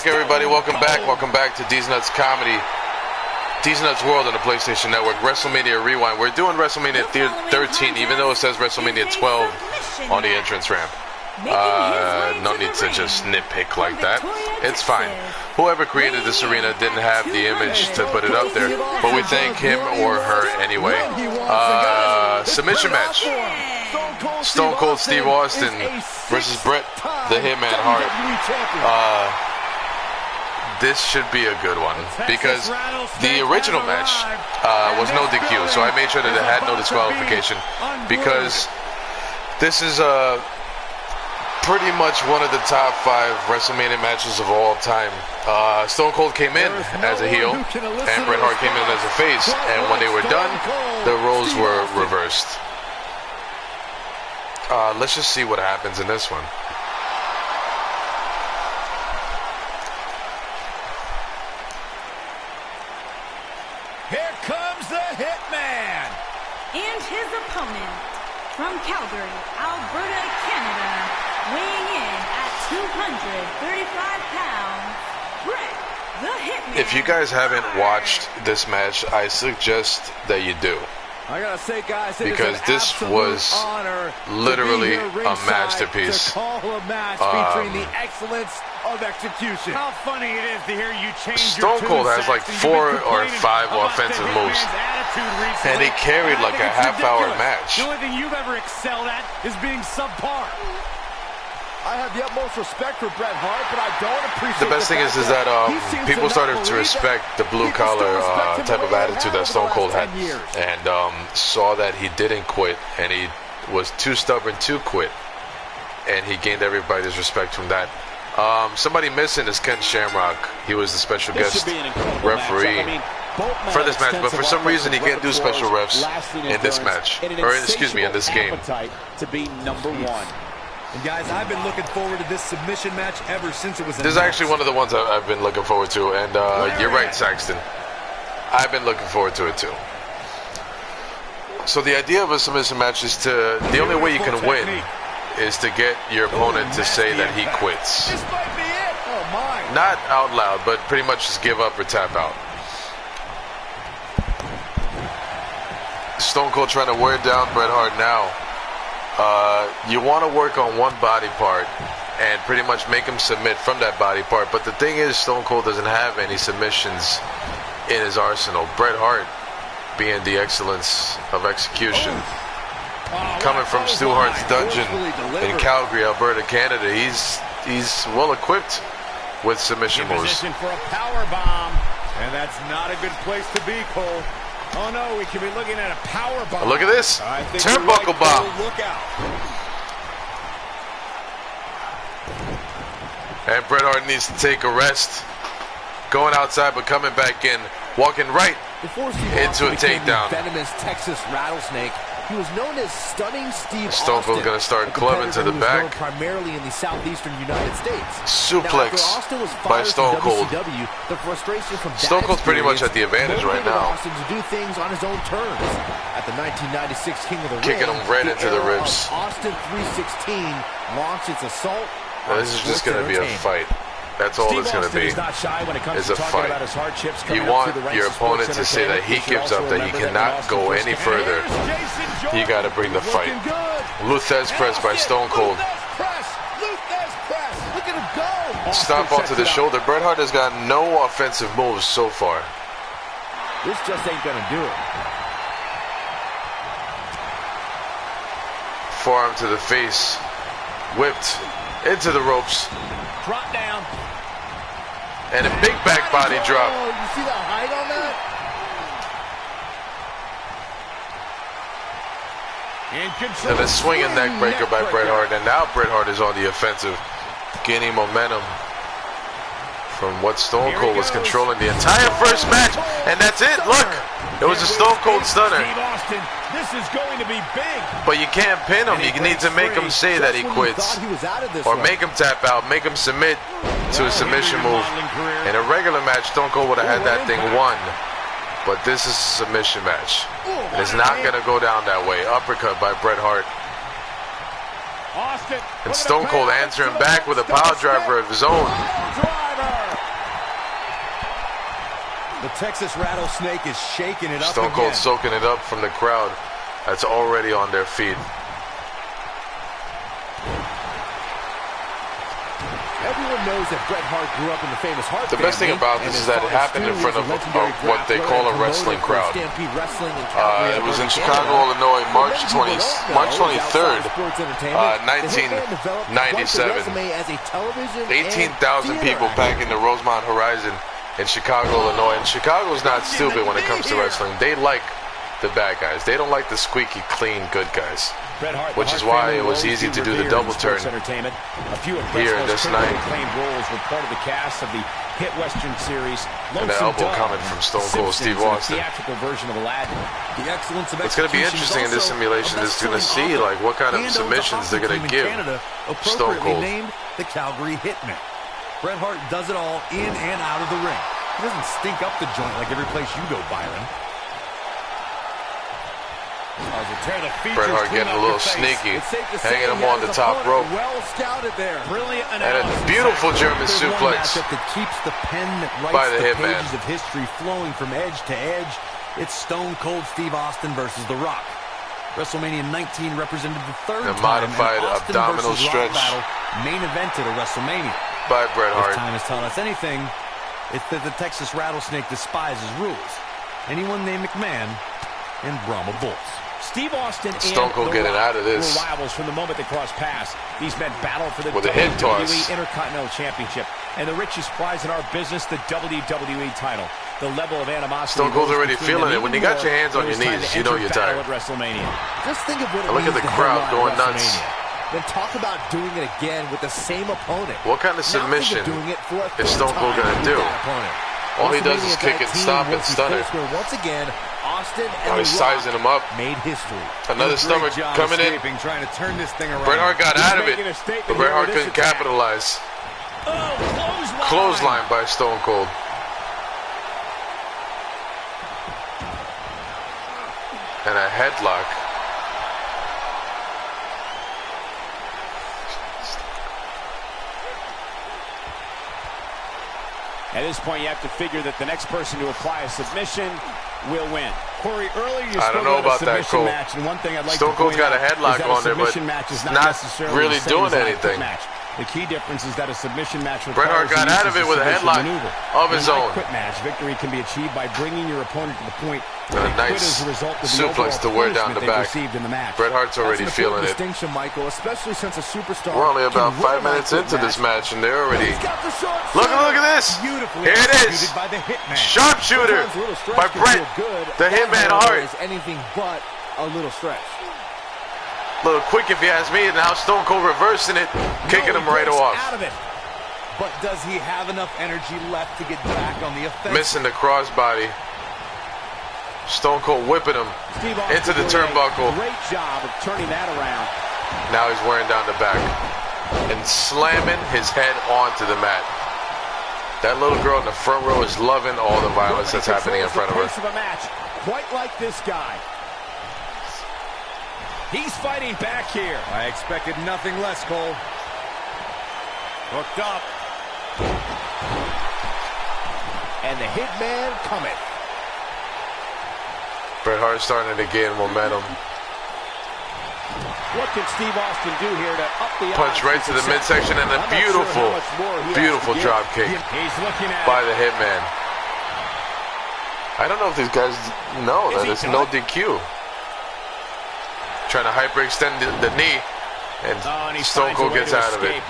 back, everybody. Welcome back. Welcome back to D's Nuts Comedy, D's Nuts World on the PlayStation Network. Wrestlemania Rewind. We're doing Wrestlemania 13, even though it says Wrestlemania 12 on the entrance ramp. No need to just nitpick like that. It's fine. Whoever created this arena didn't have the image to put it up there, but we thank him or her anyway. Submission match. Stone Cold Steve Austin versus Bret the Hitman Hart. This should be a good one because the original match was no DQ, so I made sure that it had no disqualification because this is pretty much one of the top 5 WrestleMania matches of all time. Stone Cold came in as a heel and Bret Hart came in as a face, and when they were done, the roles were reversed. Let's just see what happens in this one. Here comes the Hitman! And his opponent, from Calgary, Alberta, Canada, weighing in at 235 pounds, Bret the Hitman. If you guys haven't watched this match, I suggest that you do. I gotta say, guys, because this was literally a masterpiece. To call a match featuring the excellence of execution. How funny it is to hear you change Stone Cold has like 4 or 5 offensive moves, and he carried like a half-hour match. The only thing you've ever excelled at is being subpar. I have the utmost respect for Bret Hart, but I don't appreciate the best thing is that people started to respect the blue-collar type of attitude that Stone Cold had, and saw that he didn't quit, and he was too stubborn to quit, and he gained everybody's respect from that. Somebody missing is Ken Shamrock. He was the special guest referee for this match, but for some reason he can't do special refs in this match, or excuse me, in this game. To be number 1. And guys, I've been looking forward to this submission match ever since it was announced. This is actually one of the ones I've been looking forward to, and you're right, Saxton. I've been looking forward to it too. So the idea of a submission match is to, the only way you can win is to get your opponent to say that he quits. This might be it. Oh my. Not out loud, but pretty much just give up or tap out. Stone Cold trying to wear down Bret Hart now. You want to work on one body part and pretty much make him submit from that body part, but the thing is, Stone Cold doesn't have any submissions in his arsenal. Bret Hart, being the excellence of execution, coming from Stu Hart's dungeon in Calgary, Alberta, Canada, he's well equipped with submission moves. Position for a power bomb, and that's not a good place to be, Cole. Oh no, we could be looking at a power bomb. Look at this turnbuckle bomb. Look out. And Bret Hart needs to take a rest. Going outside, but coming back in, walking right into a takedown. Venomous Texas rattlesnake. He was known as Stunning Steve Stone Cold's going to start clubbing to the back. Primarily in the southeastern United States. Suplex by Stone Cold. The frustration from Stone Cold's pretty much at the advantage right now. Austin to do things on his own terms. At the 1996 King of the Ring, kicking him right into the ribs. Austin 316 launched its assault. This is just going to be a fight. That's all it's going to be, is a fight. You want your opponent to say that he gives up, that he cannot go any further. You got to bring the fight. Luthez press by Stone Cold. Stomp onto the shoulder. Bret Hart has got no offensive moves so far. This just ain't going to do it. Forearm to the face. Whipped into the ropes. Drop down. And a big back body drop. Oh, you see the height on that? And a swinging neck breaker by Bret Hart. And now Bret Hart is on the offensive, gaining momentum from what Stone Cold was controlling the entire first match. And that's it. Look, it was a Stone Cold stunner. This is going to be big. But you can't pin him. You need to make him say that he quits, or make him tap out, make him submit to a submission move. In a regular match, Stone Cold would have had that thing won. But this is a submission match. And it's not going to go down that way. Uppercut by Bret Hart. And Stone Cold answering back with a power driver of his own. The Texas Rattlesnake is shaking it up Stone Cold again. soaking it up from the crowd that's already on their feet. Everyone knows that Bret Hart grew up in the famous Hart The best thing family, about and this is his that it father, happened in Stu, front was of a legendary what they grappler call a and wrestling promoter for crowd. Stampede Wrestling in Calgary, It was in Canada. Chicago, Illinois, March For those who don't know, March outside 23rd, sports entertainment, the Hitman developed quite the 1997. resume as a television and 18,000 theater people actor. packing the Rosemont Horizon in Chicago, Illinois. And Chicago's not stupid when it comes to wrestling. They like the bad guys. They don't like the squeaky clean good guys. Which is why it was easy to do the double turn here this night. Roles were part of the cast of the hit Western series. And the elbow coming from Stone Cold Steve Austin. Theatrical version of Aladdin. The excellence of It's going to be execution interesting in this is also simulation. a Is going to best-selling see author like what kind of and owns a submissions they're going to hockey team give in Canada, Stone appropriately Cold. named the Calgary Hitman. Bret Hart does it all in and out of the ring. He doesn't stink up the joint like every place you go, Byron. Bret Hart getting a little sneaky, hanging him on the top rope. Well scouted there. Brilliant And a analysis. beautiful German There's one suplex. matchup that keeps the pen that writes by the the Hitman. pages of history flowing from edge to edge. It's Stone Cold Steve Austin versus The Rock. WrestleMania 19 represented the third The time modified an Austin abdominal versus Rock stretch battle main evented a WrestleMania. by Bret If Hart. time has taught us anything, it's that the Texas Rattlesnake despises rules. Anyone named McMahon and Brahma Bulls. Steve Austin and Stone Cold The getting Rock out of this. were rivals from the moment they crossed paths. These men battled for the With a hip WWE toss. Intercontinental Championship and the richest prize in our business, the WWE title. The level of animosity. Stone Cold's rose already between feeling them it. When even you got more your hands on when it your was time knees, to you know enter you're battle tired. at WrestleMania. Just think of what it Look at means the to crowd headline going nuts. WrestleMania. Then talk about doing it again with the same opponent. What kind of Now think submission of doing it for a is third Stone Cold time gonna with do? that opponent. All he does is WrestleMania kick it, 19 stomp it, was the stunner. place where once again, Austin and Oh, The he's Rock sizing him up. made history. Another stomach coming in. Trying to turn this thing around. Bret Hart got out of it, making a statement but Bret here Hart with this couldn't attack. capitalize. Oh, Clothesline by Stone Cold. And a headlock. At this point, you have to figure that the next person to apply a submission will win. Corey, earlier you I spoke don't know about a that, submission Cole. match, and one thing I'd like Stone to Cold's point got a out headlock is that on there, but submission match is it's not not necessarily really the same doing as an anything. quit match. The key difference is that a submission match Bret Hart requires got the out use of it with a submission headlock maneuver. of his In a own. quit match, victory can be achieved by bringing your opponent to the point where And a they quit nice as a result of the suplex overall to wear down punishment the they've back. received in the match. Bret Hart's already That's an feeling important it. distinction, Michael, especially since a superstar. We're only about can 5 win a minutes quit into this match, and they're already... He's got the short Look sword. at this! Beautifully Here it is! executed by the Hitman. Sharpshooter Sometimes a little stretch by can Bret, feel good. the That, Hitman however, Hart. is anything but a little stretch. Little quick if you ask me, and now Stone Cold reversing it, kicking him right off. Out of it. But does he have enough energy left to get back on the offensive? Missing the crossbody. Stone Cold whipping him Steve Austin into the doing a turnbuckle. Great job of turning that around. Now he's wearing down the back and slamming his head onto the mat. That little girl in the front row is loving all the violence that's happening in front of her. Pace of a match, quite like this guy. He's fighting back here. I expected nothing less, Cole. Hooked up. And the Hitman cometh. Bret Hart starting to gain momentum. What can Steve Austin do here to up the Punch odds right for to the success? midsection and a I'm not sure beautiful, how much more he has to beautiful give. drop kick He's looking at by it. the Hitman. I don't know if these guys know that it's no DQ. Trying to hyperextend the knee, and Oh, and he Stone finds a Cold way gets to out of it. escape.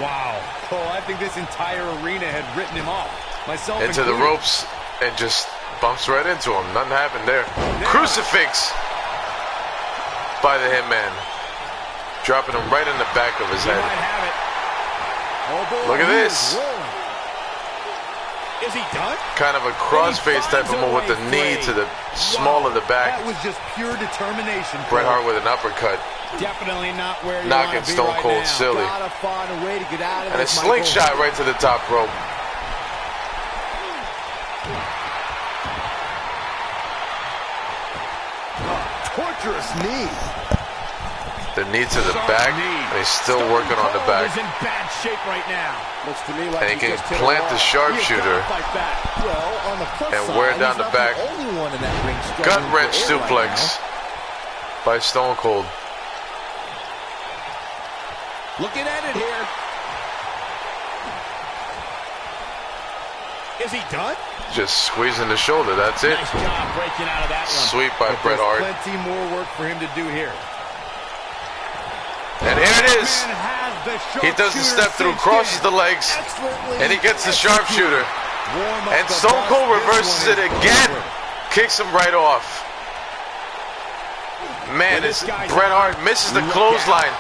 Wow. Cole, I think this entire arena had written him off. Myself Into the included. ropes and just bumps right into him. Nothing happened there. Crucifix by the Hitman. Dropping him right in the back of his He head. might have it. Oh, boy, Look at he this. is rolling. Is he done? Kind of a crossface type of move with the knee to the small of the back. That was just pure determination. Bret Cole. Hart with an uppercut. Definitely not where you Knocking want to be Stone right Cold now. silly. Gotta find a way to get out of And a this, Michael. slingshot right to the top rope. Torturous knee. The knee to the back. They're still working on the back. He's in bad shape right now. Looks to me like and he can plant the sharpshooter and wear down the back. Gut wrench suplex by Stone Cold. Looking at it here. Is he done? Just squeezing the shoulder. That's it. Nice job breaking out of that one. Sweep by Bret Hart. Plenty more work for him to do here. And here it is. He does the step through, crosses the legs, and he gets the sharpshooter. And Stone Cold reverses it again. Kicks him right off. Man, Bret Hart misses the clothesline.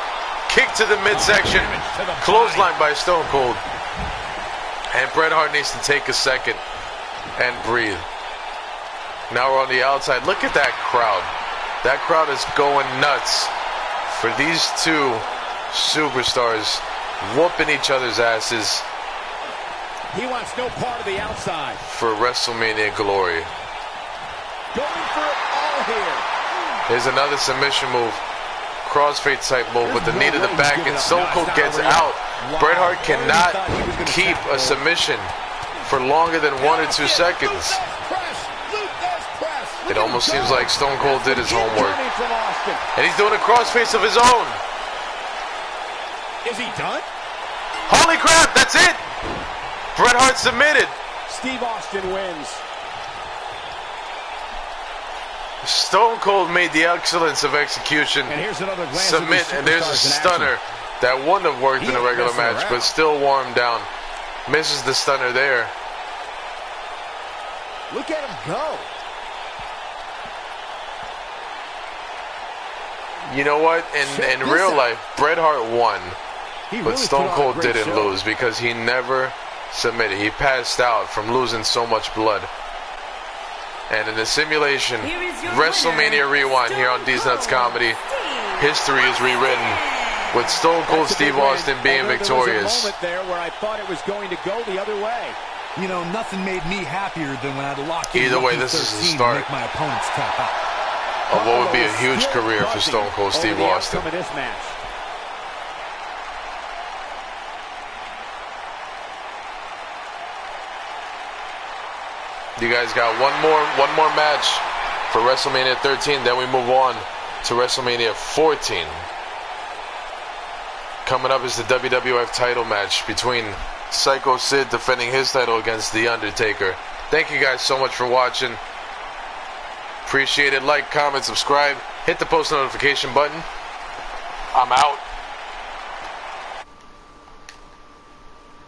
Kick to the midsection. Clothesline by Stone Cold. And Bret Hart needs to take a second and breathe. Now we're on the outside. Look at that crowd. That crowd is going nuts for these two superstars whooping each other's asses. He wants no part of the outside. For WrestleMania glory. Going for it all here. Here's another submission move. Crossfade type move with the knee to the back, and Stone Cold gets out. Bret Hart cannot keep a submission for longer than 1 or 2 seconds. It almost seems like Stone Cold did his homework. And he's doing a crossface of his own. Is he done? Holy crap, that's it! Bret Hart submitted. Steve Austin wins. Stone Cold made the excellence of execution. And here's another glance submit, and there's a stunner that wouldn't have worked in a regular match, but still wore him down. Misses the stunner there. Look at him go. You know what? In real life, Bret Hart won, but Stone Cold didn't lose because he never submitted. He passed out from losing so much blood. And in the simulation, WrestleMania Rewind here on These Nuts Comedy, history is rewritten with Stone Cold Steve Austin being victorious. There was a moment there where I thought it was going to go the other way. You know, nothing made me happier than when I'd lock in. Either way, this is the start make my opponents tap out. Of what would be a huge career for Stone Cold Steve Austin. You guys got one more match for WrestleMania 13, then we move on to WrestleMania 14. Coming up is the WWF title match between Psycho Sid defending his title against The Undertaker. Thank you guys so much for watching. Appreciate it. Like, comment, subscribe. Hit the post notification button. I'm out.